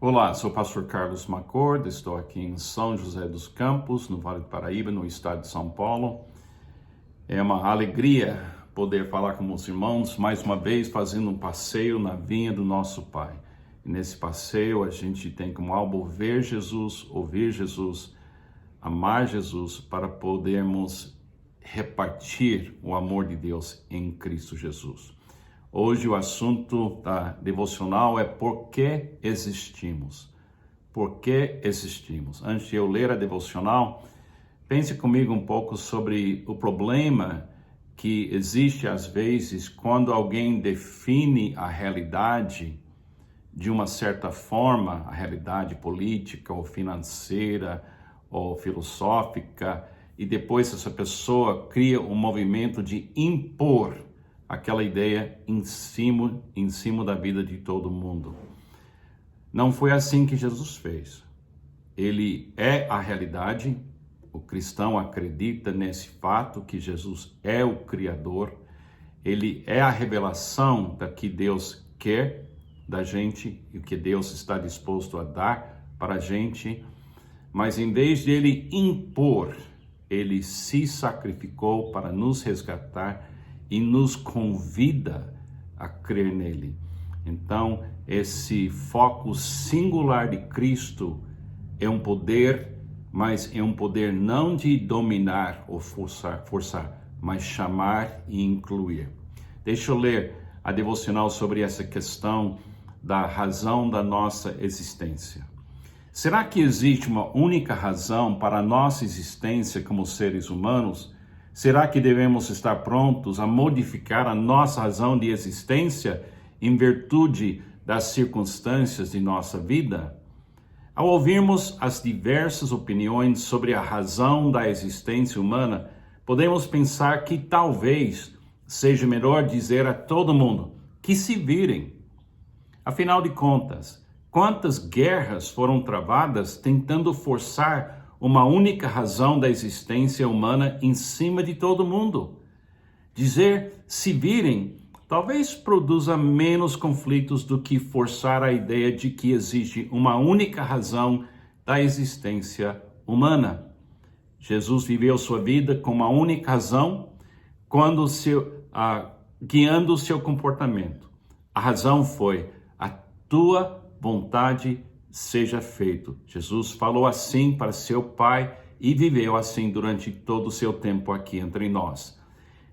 Olá, sou o pastor Carlos Macorda, estou aqui em São José dos Campos, no Vale do Paraíba, no estado de São Paulo. É uma alegria poder falar com os irmãos, mais uma vez fazendo um passeio na vinha do nosso Pai. E nesse passeio a gente tem como alvo ver Jesus, ouvir Jesus, amar Jesus, para podermos repartir o amor de Deus em Cristo Jesus. Hoje o assunto da devocional é por que existimos. Por que existimos? Antes de eu ler a devocional, pense comigo um pouco sobre o problema que existe às vezes quando alguém define a realidade de uma certa forma, a realidade política ou financeira ou filosófica, e depois essa pessoa cria um movimento de impor aquela ideia em cima da vida de todo mundo. Não foi assim que Jesus fez. Ele é a realidade, o cristão acredita nesse fato que Jesus é o Criador, ele é a revelação da que Deus quer da gente e o que Deus está disposto a dar para a gente, mas em vez de ele impor, ele se sacrificou para nos resgatar e nos convida a crer nele. Então, esse foco singular de Cristo é um poder, mas é um poder não de dominar ou forçar, mas chamar e incluir. Deixa eu ler a devocional sobre essa questão da razão da nossa existência. Será que existe uma única razão para a nossa existência como seres humanos? Será que devemos estar prontos a modificar a nossa razão de existência em virtude das circunstâncias de nossa vida? Ao ouvirmos as diversas opiniões sobre a razão da existência humana, podemos pensar que talvez seja melhor dizer a todo mundo que se virem. Afinal de contas, quantas guerras foram travadas tentando forçar uma única razão da existência humana em cima de todo mundo? Dizer se virem talvez produza menos conflitos do que forçar a ideia de que existe uma única razão da existência humana. Jesus viveu sua vida com uma única razão guiando o seu comportamento. A razão foi: a tua vontade seja feito. Jesus falou assim para seu Pai e viveu assim durante todo o seu tempo aqui entre nós.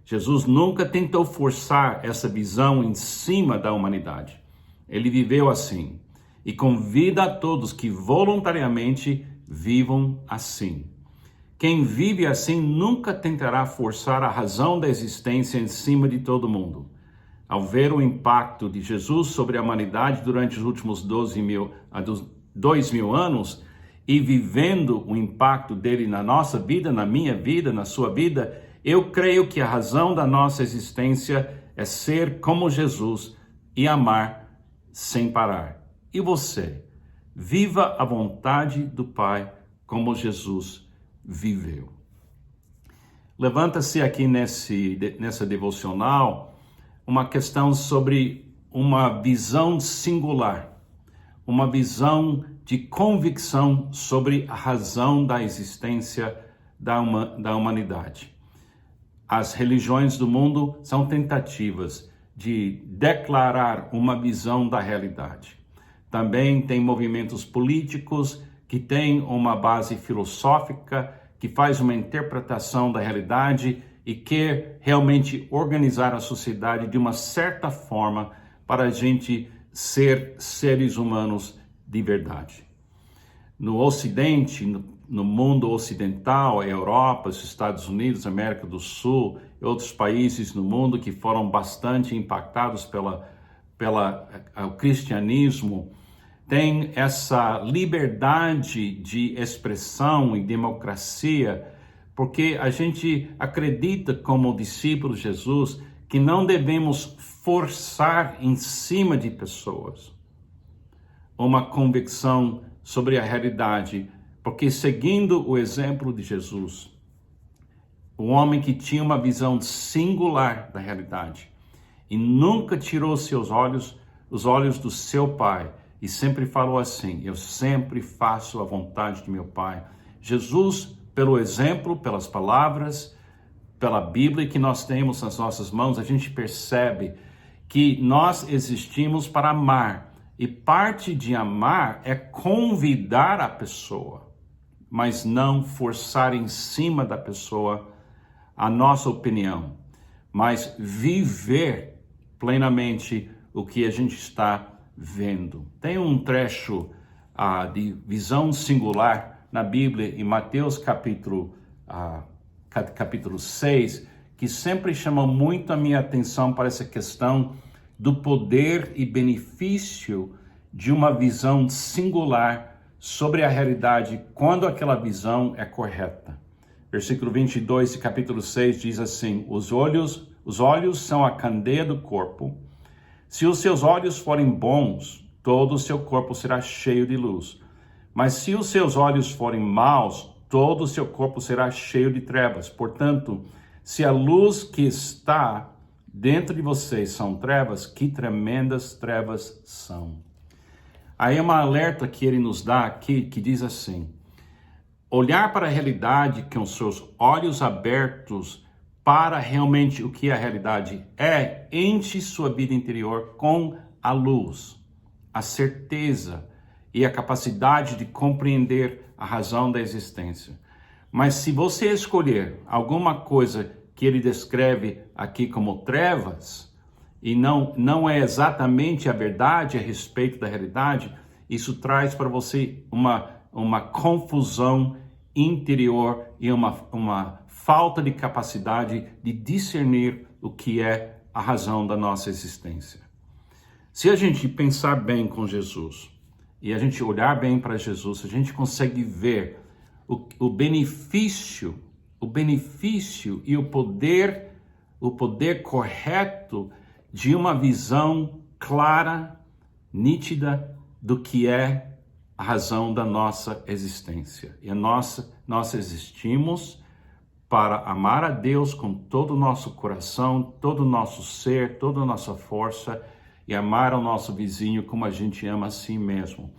Jesus nunca tentou forçar essa visão em cima da humanidade. Ele viveu assim e convida a todos que voluntariamente vivam assim. Quem vive assim nunca tentará forçar a razão da existência em cima de todo mundo. Ao ver o impacto de Jesus sobre a humanidade durante os últimos 2.000 anos e vivendo o impacto dele na nossa vida, na minha vida, na sua vida, eu creio que a razão da nossa existência é ser como Jesus e amar sem parar. E você? Viva a vontade do Pai como Jesus viveu. Levanta-se aqui nessa devocional uma questão sobre uma visão singular, uma visão de convicção sobre a razão da existência da humanidade. As religiões do mundo são tentativas de declarar uma visão da realidade. Também tem movimentos políticos que têm uma base filosófica, que faz uma interpretação da realidade e quer realmente organizar a sociedade de uma certa forma para a gente ser seres humanos de verdade. No Ocidente, no mundo ocidental, a Europa, os Estados Unidos, a América do Sul e outros países no mundo que foram bastante impactados pelo cristianismo, tem essa liberdade de expressão e democracia, porque a gente acredita como discípulos de Jesus que não devemos forçar em cima de pessoas uma convicção sobre a realidade, porque seguindo o exemplo de Jesus, o homem que tinha uma visão singular da realidade e nunca tirou os olhos do seu Pai e sempre falou assim: eu sempre faço a vontade de meu Pai. Jesus, pelo exemplo, pelas palavras, pela Bíblia que nós temos nas nossas mãos, a gente percebe que nós existimos para amar. E parte de amar é convidar a pessoa, mas não forçar em cima da pessoa a nossa opinião, mas viver plenamente o que a gente está vendo. Tem um trecho de visão singular na Bíblia, em Mateus capítulo 6, que sempre chama muito a minha atenção para essa questão do poder e benefício de uma visão singular sobre a realidade quando aquela visão é correta. Versículo 22 de capítulo 6 diz assim: os olhos são a candeia do corpo. Se os seus olhos forem bons, todo o seu corpo será cheio de luz. Mas se os seus olhos forem maus, todo o seu corpo será cheio de trevas. Portanto, se a luz que está dentro de vocês são trevas, que tremendas trevas são. Aí é uma alerta que ele nos dá aqui, que diz assim: olhar para a realidade com os seus olhos abertos para realmente o que a realidade é, enche sua vida interior com a luz, a certeza e a capacidade de compreender a razão da existência. Mas se você escolher alguma coisa que ele descreve aqui como trevas, e não é exatamente a verdade a respeito da realidade, isso traz para você uma confusão interior e uma falta de capacidade de discernir o que é a razão da nossa existência. Se a gente pensar bem com Jesus e a gente olhar bem para Jesus, a gente consegue ver o benefício e o poder correto de uma visão clara, nítida do que é a razão da nossa existência. E nós existimos para amar a Deus com todo o nosso coração, todo o nosso ser, toda a nossa força e amar ao nosso vizinho como a gente ama a si mesmo.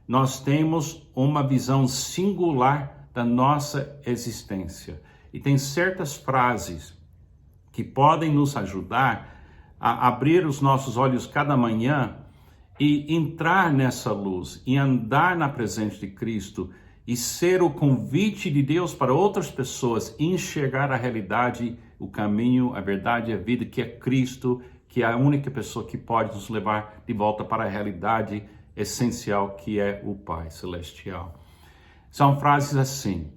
Nós temos uma visão singular da nossa existência. E tem certas frases que podem nos ajudar a abrir os nossos olhos cada manhã e entrar nessa luz, e andar na presença de Cristo, e ser o convite de Deus para outras pessoas enxergar a realidade, o caminho, a verdade e a vida, que é Cristo, que é a única pessoa que pode nos levar de volta para a realidade essencial, que é o Pai Celestial. São frases assim,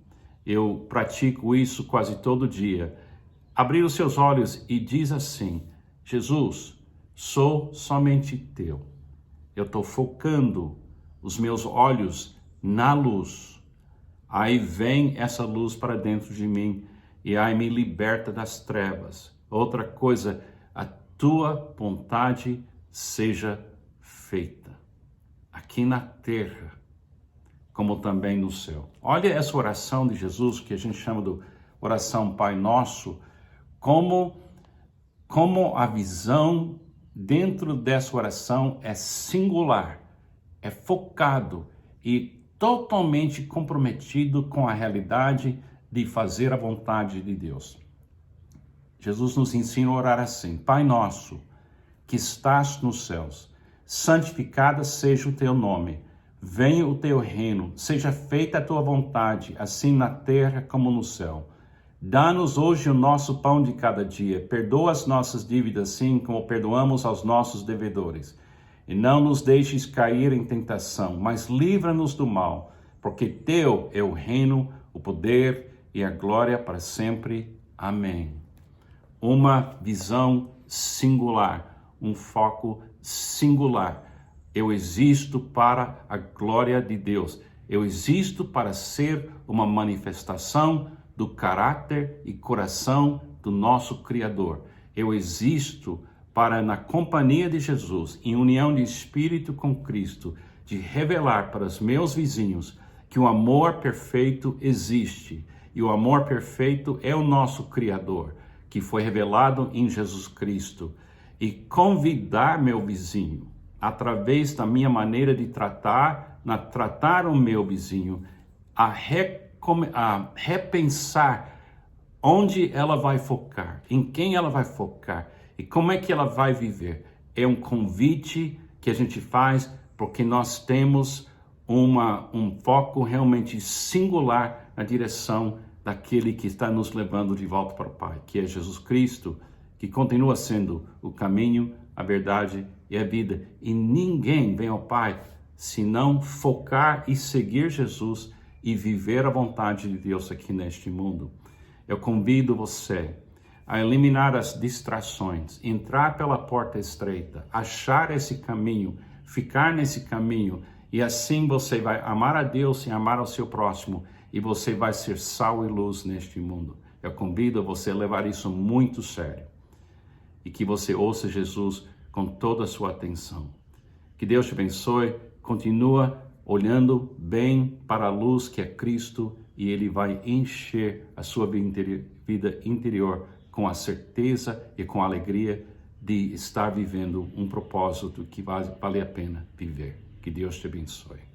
eu pratico isso quase todo dia. Abrir os seus olhos e diz assim: Jesus, sou somente teu. Eu estou focando os meus olhos na luz. Aí vem essa luz para dentro de mim e aí me liberta das trevas. Outra coisa, a tua vontade seja feita, aqui na terra, como também no céu. Olha essa oração de Jesus, que a gente chama de oração Pai Nosso, como a visão dentro dessa oração é singular, é focado e totalmente comprometido com a realidade de fazer a vontade de Deus. Jesus nos ensina a orar assim: Pai nosso, que estás nos céus, santificado seja o teu nome, venha o teu reino, seja feita a tua vontade, assim na terra como no céu. Dá-nos hoje o nosso pão de cada dia, perdoa as nossas dívidas, assim como perdoamos aos nossos devedores. E não nos deixes cair em tentação, mas livra-nos do mal, porque teu é o reino, o poder e a glória para sempre. Amém. Uma visão singular, um foco singular. Eu existo para a glória de Deus. Eu existo para ser uma manifestação do caráter e coração do nosso Criador. Eu existo para, na companhia de Jesus, em união de espírito com Cristo, de revelar para os meus vizinhos que o amor perfeito existe. E o amor perfeito é o nosso Criador, que foi revelado em Jesus Cristo. E convidar meu vizinho através da minha maneira de tratar o meu vizinho, a repensar onde ela vai focar, em quem ela vai focar e como é que ela vai viver. É um convite que a gente faz porque nós temos um foco realmente singular na direção daquele que está nos levando de volta para o Pai, que é Jesus Cristo, que continua sendo o caminho, a verdade e a vida. E ninguém vem ao Pai se não focar e seguir Jesus e viver a vontade de Deus aqui neste mundo. Eu convido você a eliminar as distrações, entrar pela porta estreita, achar esse caminho, ficar nesse caminho, e assim você vai amar a Deus e amar ao seu próximo, e você vai ser sal e luz neste mundo. Eu convido você a levar isso muito sério, e que você ouça Jesus com toda a sua atenção. Que Deus te abençoe, continua olhando bem para a luz que é Cristo, e Ele vai encher a sua vida interior com a certeza e com a alegria de estar vivendo um propósito que vale a pena viver. Que Deus te abençoe.